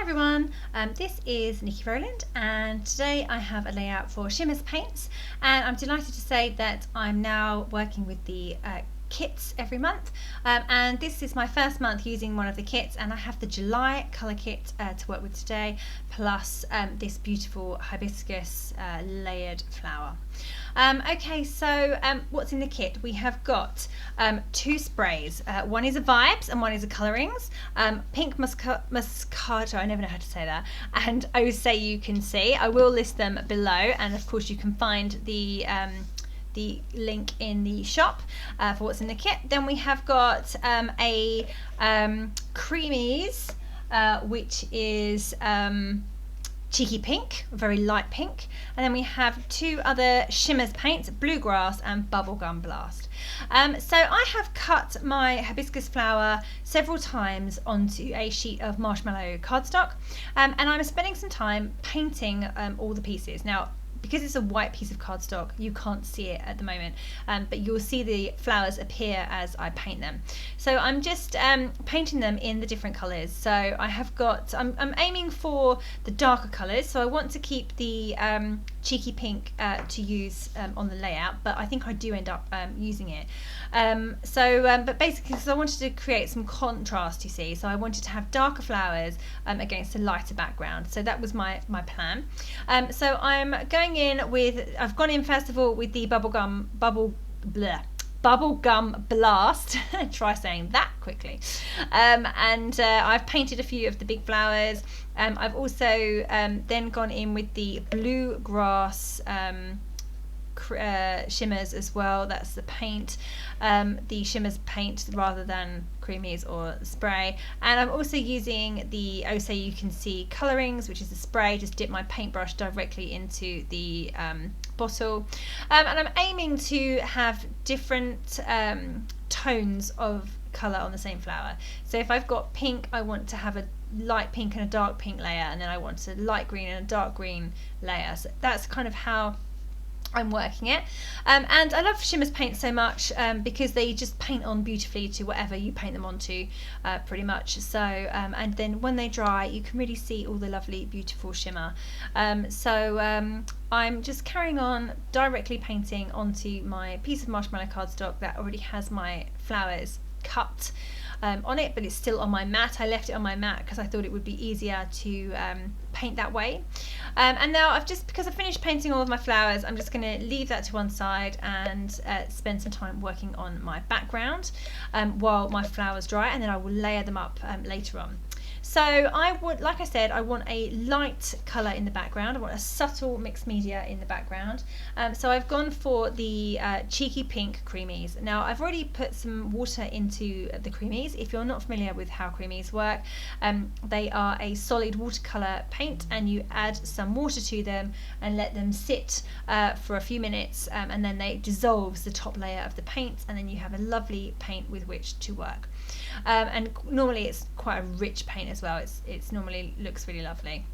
everyone, this is Niki Rowland, and today I have a layout for Shimmerz paints, and I'm delighted to say that I'm now working with the kits every month, and this is my first month using one of the kits, and I have the July colour kit to work with today, plus this beautiful hibiscus layered flower. Okay, so what's in the kit? We have got two sprays. One is a Vibez and one is a Coloringz. Pink Moscato, I never know how to say that, and I would say you can see. I will list them below, and of course you can find the link in the shop for what's in the kit. Then we have got a Creameez, which is cheeky pink, very light pink, and then we have two other Shimmerz paints, Bluegrass and Bubblegum Blast. So I have cut my hibiscus flower several times onto a sheet of Marshmallow cardstock, and I'm spending some time painting all the pieces. Now, because it's a white piece of cardstock, you can't see it at the moment, but you'll see the flowers appear as I paint them. So I'm just painting them in the different colours. So I have got, I'm aiming for the darker colours, so I want to keep the cheeky pink to use on the layout, but I think I do end up using it. But basically, because I wanted to create some contrast, you see, so I wanted to have darker flowers against a lighter background. So that was my plan. So I'm going in with, I've gone in first of all with the Bubblegum Blast. Try saying that quickly. I've painted a few of the big flowers. I've also then gone in with the Bluegrass Shimmerz as well. That's the paint, the Shimmerz paint rather than Creameez or spray. And I'm also using the so you can see Coloringz, which is a spray. Just dip my paintbrush directly into the bottle, and I'm aiming to have different tones of colour on the same flower. So if I've got pink, I want to have a light pink and a dark pink layer, and then I want a light green and a dark green layer. So that's kind of how I'm working it. And I love Shimmerz paint so much because they just paint on beautifully to whatever you paint them onto, pretty much. So and then when they dry, you can really see all the lovely beautiful shimmer. I'm just carrying on directly painting onto my piece of Marshmallow cardstock that already has my flowers cut on it, but it's still on my mat. I left it on my mat because I thought it would be easier to paint that way. And now because I finished painting all of my flowers, I'm just going to leave that to one side and spend some time working on my background while my flowers dry, and then I will layer them up later on. So like I said, I want a light colour in the background. I want a subtle mixed media in the background. So I've gone for the cheeky pink Creameez. Now I've already put some water into the Creameez. If you're not familiar with how Creameez work, they are a solid watercolour paint, and you add some water to them and let them sit for a few minutes, and then they dissolves the top layer of the paint, and then you have a lovely paint with which to work. And normally it's quite a rich paint as well. It's normally looks really lovely.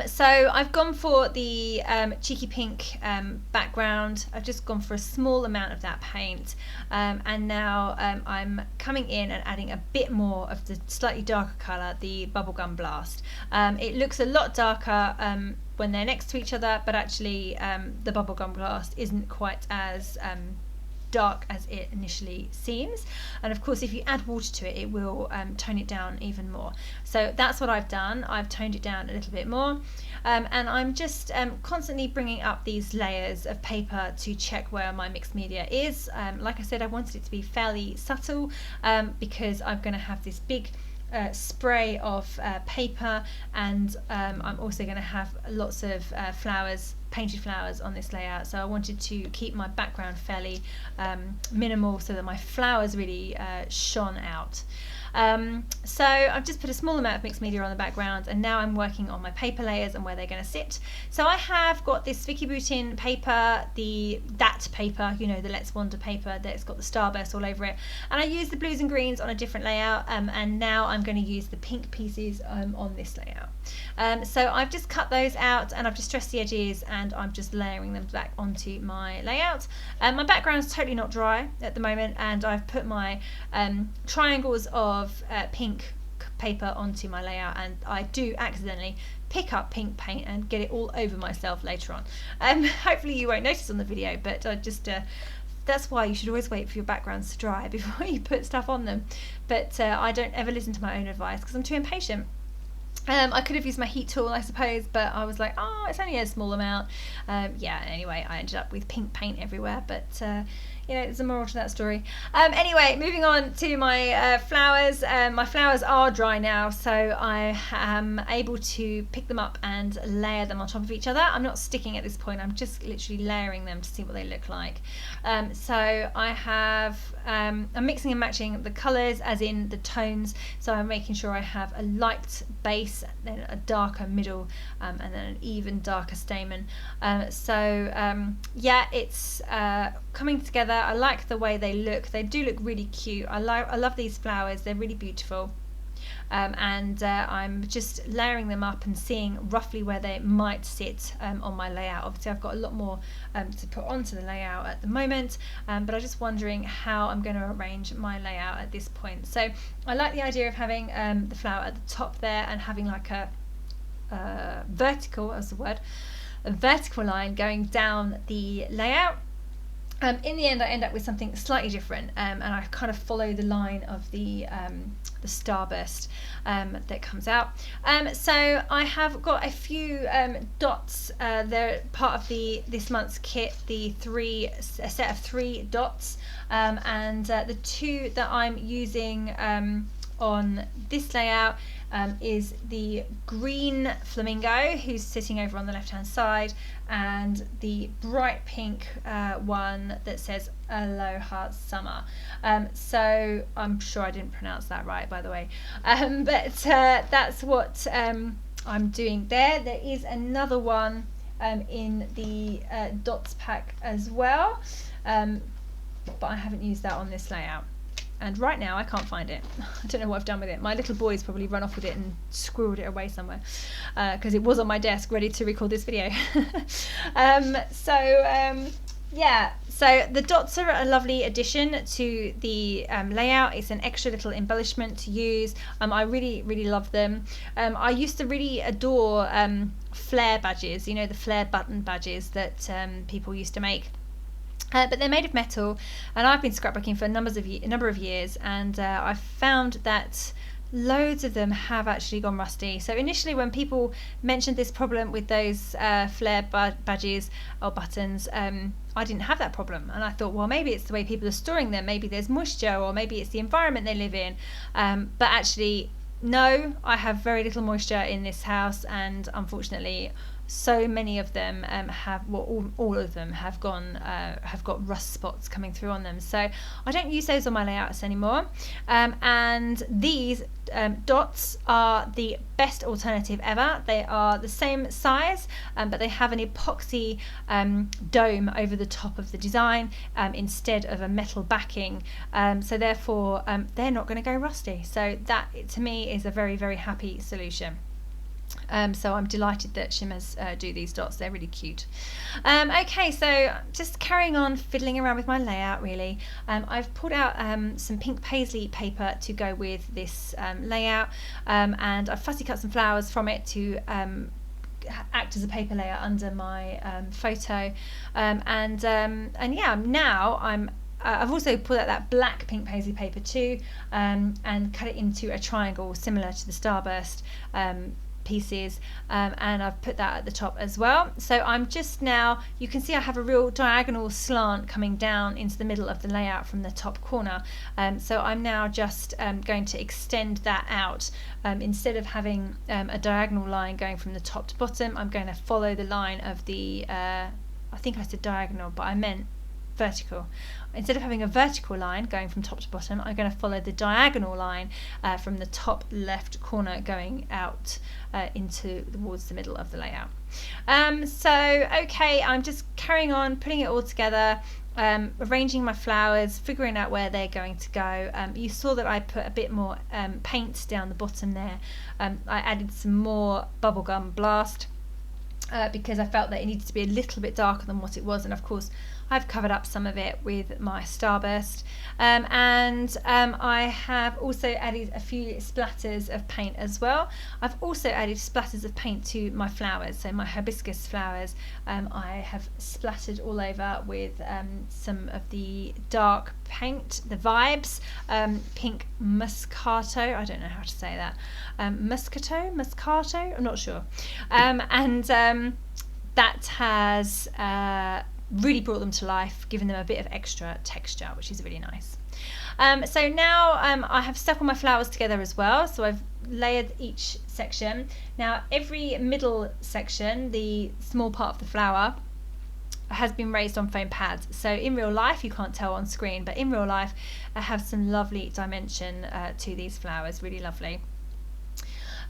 So I've gone for the cheeky pink background. I've just gone for a small amount of that paint, and now I'm coming in and adding a bit more of the slightly darker colour, the Bubblegum Blast. It looks a lot darker when they're next to each other, but actually the Bubblegum Blast isn't quite as dark as it initially seems, and of course if you add water to it, it will tone it down even more. So that's what I've done. I've toned it down a little bit more, and I'm just constantly bringing up these layers of paper to check where my mixed media is. Like I said, I wanted it to be fairly subtle because I'm going to have this big spray of paper, and I'm also going to have lots of flowers, painted flowers on this layout, so I wanted to keep my background fairly minimal so that my flowers really shone out. So I've just put a small amount of mixed media on the background, and now I'm working on my paper layers and where they're going to sit. So I have got this Vicky Boutin paper, that paper, you know, the Let's Wander paper that's got the starburst all over it, and I used the blues and greens on a different layout, and now I'm going to use the pink pieces on this layout. So I've just cut those out, and I've distressed the edges, and I'm just layering them back onto my layout. My background is totally not dry at the moment, and I've put my triangles of pink paper onto my layout, and I do accidentally pick up pink paint and get it all over myself later on. Hopefully you won't notice on the video, but I just that's why you should always wait for your backgrounds to dry before you put stuff on them. But I don't ever listen to my own advice because I'm too impatient. I could have used my heat tool, I suppose, but I was like, oh, it's only a small amount. Yeah, anyway, I ended up with pink paint everywhere, but you know, there's a moral to that story. Anyway, moving on to my flowers. My flowers are dry now, so I am able to pick them up and layer them on top of each other. I'm not sticking at this point, I'm just literally layering them to see what they look like. So I have, I'm mixing and matching the colours, as in the tones, so I'm making sure I have a light base, then a darker middle, and then an even darker stamen. Yeah, it's coming together. I like the way they look. They do look really cute. I love these flowers. They're really beautiful. I'm just layering them up and seeing roughly where they might sit on my layout. Obviously I've got a lot more to put onto the layout at the moment, but I'm just wondering how I'm going to arrange my layout at this point. So I like the idea of having the flower at the top there and having like a vertical, as the word, a vertical line going down the layout. In the end I end up with something slightly different, and I kind of follow the line of the starburst that comes out. So I have got a few dots. They're part of this month's kit, a set of 3 dots, and the 2 that I'm using on this layout is the green flamingo, who's sitting over on the left hand side, and the bright pink one that says Aloha Summer. So I'm sure I didn't pronounce that right, by the way, but that's what I'm doing there. There is another one in the dots pack as well, but I haven't used that on this layout. And right now I can't find it. I don't know what I've done with it. My little boy's probably run off with it and squirreled it away somewhere, because it was on my desk ready to record this video. Yeah, so the dots are a lovely addition to the layout. It's an extra little embellishment to use. I really, really love them. I used to really adore flare badges, you know, the flare button badges that people used to make. But they're made of metal, and I've been scrapbooking for a number of years, and I've found that loads of them have actually gone rusty. So initially when people mentioned this problem with those flare badges or buttons, I didn't have that problem, and I thought, well, maybe it's the way people are storing them, maybe there's moisture, or maybe it's the environment they live in, but actually no, I have very little moisture in this house, and unfortunately so many of them all of them have got rust spots coming through on them. So I don't use those on my layouts anymore, and these dots are the best alternative ever. They are the same size, but they have an epoxy dome over the top of the design instead of a metal backing, so therefore they're not going to go rusty. So that, to me, is a very, very happy solution. So I'm delighted that Shimmerz do these dots. They're really cute. Okay, so just carrying on fiddling around with my layout, really. I've pulled out some pink paisley paper to go with this layout, and I've fussy cut some flowers from it to act as a paper layer under my photo, and yeah, now I've also pulled out that black pink paisley paper too, and cut it into a triangle similar to the starburst pieces, and I've put that at the top as well. So I'm just now, you can see I have a real diagonal slant coming down into the middle of the layout from the top corner, so I'm now just going to extend that out. Instead of having a diagonal line going from the top to bottom, I'm going to follow the line of the I think I said diagonal, but I meant vertical. Instead of having a vertical line going from top to bottom, I'm going to follow the diagonal line from the top left corner going out towards the middle of the layout. So okay, I'm just carrying on putting it all together, arranging my flowers, figuring out where they're going to go. You saw that I put a bit more paint down the bottom there. I added some more Bubblegum Blast because I felt that it needed to be a little bit darker than what it was, and of course I've covered up some of it with my starburst, and I have also added a few splatters of paint as well. I've also added splatters of paint to my flowers, so my hibiscus flowers I have splattered all over with some of the dark paint, the Vibez pink Moscato, I don't know how to say that, Moscato, I'm not sure, and that has really brought them to life, giving them a bit of extra texture, which is really nice. So now I have stuck all my flowers together as well, so I've layered each section. Now every middle section, the small part of the flower, has been raised on foam pads. So in real life, you can't tell on screen, but in real life I have some lovely dimension to these flowers, really lovely.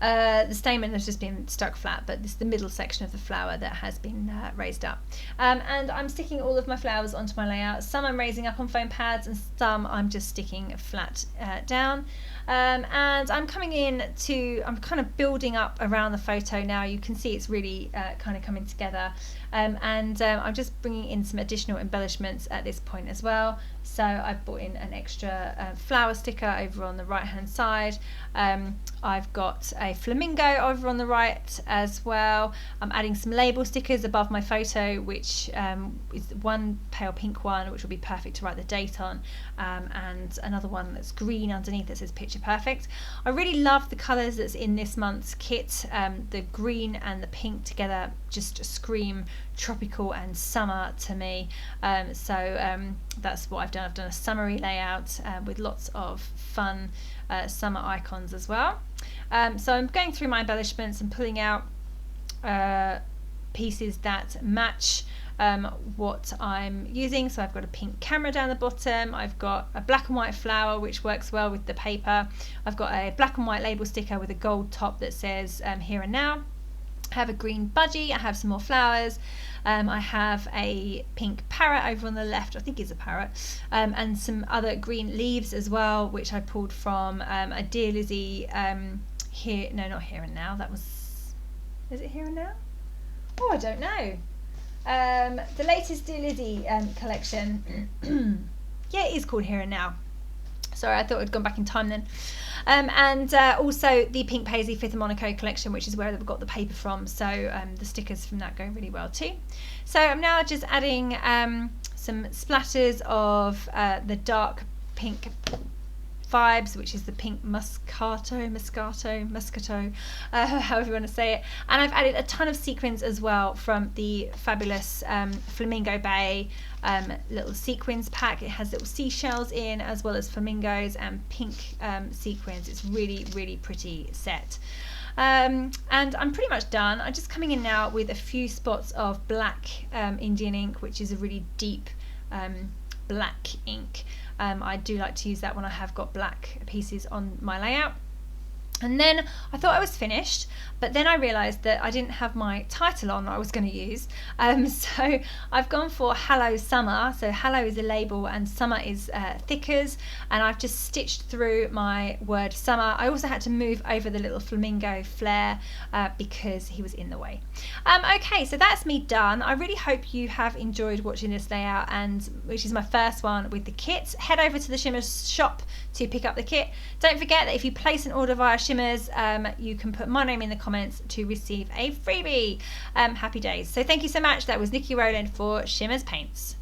The stamen has just been stuck flat, but this is the middle section of the flower that has been raised up. And I'm sticking all of my flowers onto my layout. Some I'm raising up on foam pads and some I'm just sticking flat down. And I'm coming in to, I'm kind of building up around the photo now. You can see it's really kind of coming together. And I'm just bringing in some additional embellishments at this point as well. So I've brought in an extra flower sticker over on the right hand side. I've got a flamingo over on the right as well. I'm adding some label stickers above my photo, which is one pale pink one, which will be perfect to write the date on, and another one that's green underneath that says picture perfect. I really love the colours that's in this month's kit. The green and the pink together just scream tropical and summer to me. So that's what I've done. I've done a summery layout with lots of fun summer icons as well. So I'm going through my embellishments and pulling out pieces that match what I'm using. So I've got a pink camera down the bottom, I've got a black and white flower which works well with the paper, I've got a black and white label sticker with a gold top that says here and now. I have a green budgie, I have some more flowers, I have a pink parrot over on the left, I think it's a parrot, and some other green leaves as well, which I pulled from a Dear Lizzie here, no, not Here and Now, that was, is it Here and Now? Oh, I don't know. The latest Dear Lizzie collection, yeah, it is called Here and Now. Sorry, I thought I'd gone back in time then. And also the Pink Paisley 5th Monaco collection, which is where they've got the paper from, so the stickers from that go really well too. So I'm now just adding some splatters of the dark pink Vibez, which is the pink Moscato, however you want to say it. And I've added a ton of sequins as well from the fabulous Flamingo Bay little sequins pack. It has little seashells in, as well as flamingos and pink sequins. It's really, really pretty set. And I'm pretty much done. I'm just coming in now with a few spots of black Indian ink, which is a really deep black ink. I do like to use that when I have got black pieces on my layout. And then I thought I was finished, but then I realised that I didn't have my title on that I was going to use. So I've gone for Hello Summer. So Hello is a label and Summer is thickers, and I've just stitched through my word Summer. I also had to move over the little flamingo flare because he was in the way. Okay, so that's me done. I really hope you have enjoyed watching this layout, and which is my first one with the kit. Head over to the Shimmerz shop to pick up the kit. Don't forget that if you place an order via Shimmerz, you can put my name in the comments to receive a freebie. Happy days. So thank you so much. That was Niki Rowland for Shimmerz Paints.